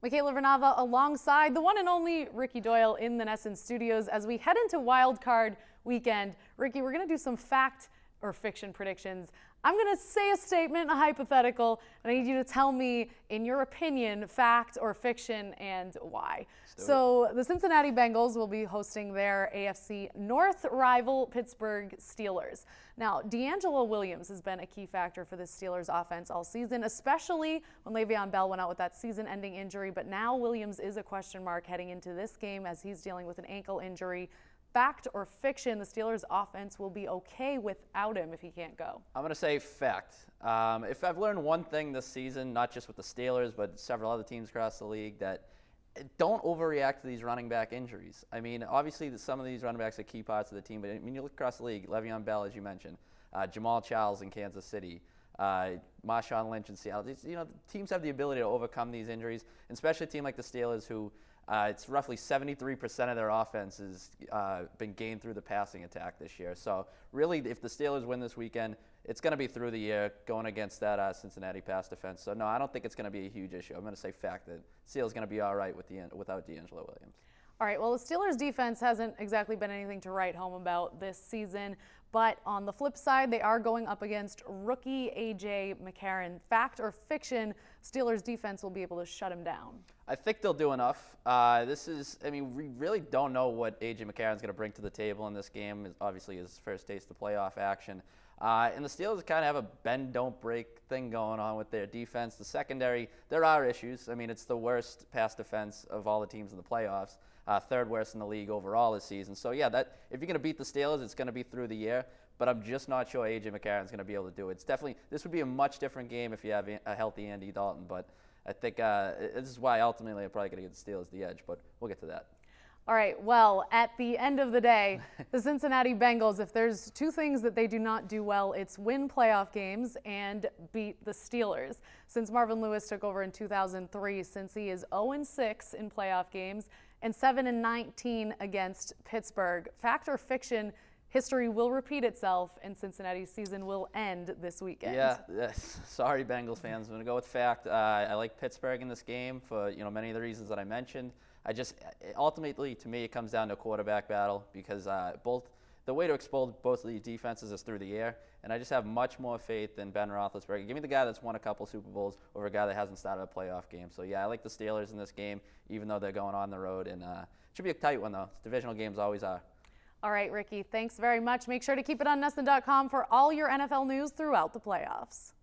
Michaela Vernava alongside the one and only Ricky Doyle in the Nesson studios as we head into Wild Card weekend. Ricky, we're going to do some fact or fiction predictions. I'm going to say a statement, a hypothetical, and I need you to tell me, in your opinion, fact or fiction and why. So the Cincinnati Bengals will be hosting their AFC North rival Pittsburgh Steelers. Now, D'Angelo Williams has been a key factor for the Steelers offense all season, especially when Le'Veon Bell went out with that season-ending injury, but now Williams is a question mark heading into this game as he's dealing with an ankle injury. Fact or fiction, the Steelers' offense will be okay without him if he can't go? I'm going to say fact. If I've learned one thing this season, not just with the Steelers, but several other teams across the league, that don't overreact to these running back injuries. I mean, obviously, some of these running backs are key parts of the team, but I mean, you look across the league, Le'Veon Bell, as you mentioned, Jamal Charles in Kansas City, Marshawn Lynch in Seattle. Teams have the ability to overcome these injuries, and especially a team like the Steelers who it's roughly 73% of their offense has been gained through the passing attack this year. So really, if the Steelers win this weekend, it's going to be through the year going against that Cincinnati pass defense. So no, I don't think it's going to be a huge issue. I'm going to say fact that Steelers going to be all right without D'Angelo Williams. All right, well, the Steelers' defense hasn't exactly been anything to write home about this season, but on the flip side, they are going up against rookie A.J. McCarron. Fact or fiction, Steelers' defense will be able to shut him down? I think they'll do enough. We really don't know what A.J. McCarron's going to bring to the table in this game. Obviously, his first taste of playoff action. And the Steelers kind of have a bend, don't break thing going on with their defense. The secondary, there are issues. I mean, it's the worst pass defense of all the teams in the playoffs. Third worst in the league overall this season. So, yeah, if you're going to beat the Steelers, it's going to be through the year. But I'm just not sure A.J. McCarron's going to be able to do it. This would be a much different game if you have a healthy Andy Dalton. But I think this is why ultimately I'm probably going to give the Steelers the edge. But we'll get to that. All right, well, at the end of the day, the Cincinnati Bengals, if there's two things that they do not do well, it's win playoff games and beat the Steelers. Since Marvin Lewis took over in 2003, Cincy is 0-6 in playoff games and 7-19 against Pittsburgh. Fact or fiction, history will repeat itself and Cincinnati's season will end this weekend. Yeah, sorry Bengals fans. I'm going to go with fact. I like Pittsburgh in this game for many of the reasons that I mentioned. Ultimately, to me, it comes down to a quarterback battle because the way to expose both of these defenses is through the air, and I just have much more faith in Ben Roethlisberger. Give me the guy that's won a couple Super Bowls over a guy that hasn't started a playoff game. So, yeah, I like the Steelers in this game, even though they're going on the road, and it should be a tight one, though. Divisional games always are. All right, Ricky, thanks very much. Make sure to keep it on Nesson.com for all your NFL news throughout the playoffs.